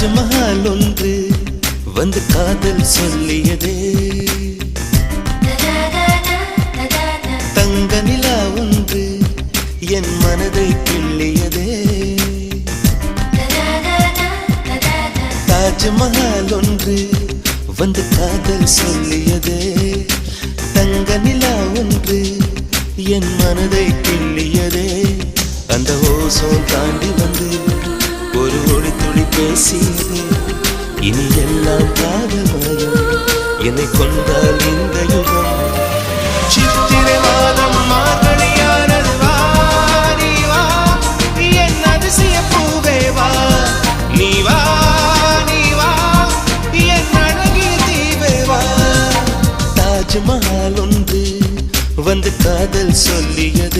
தாஜ்மஹால் ஒன்று வந்து காதல் சொல்லியதே, தங்க நிலா ஒன்று என் மனதை கிள்ளியதே. தாஜ்மஹால் ஒன்று வந்து காதல் சொல்லியதே, தங்க நிலா ஒன்று என் மனதை கிள்ளியதே. அந்த ஓசோன் தாண்டி வந்து ஒரு ஒளி துளி பேசியதே, இனி எல்லாம் காதல் மாயம், என்னை கொண்டால் இந்த யுகம். சித்திரை மாதம் மார்கழியானது, வா நீ வா என் அதிசய பூவே வா, நீ வா நீ வா என் அழகிய தீவே வா. தாஜ்மஹால் ஒன்று வந்து காதல் சொல்லியது.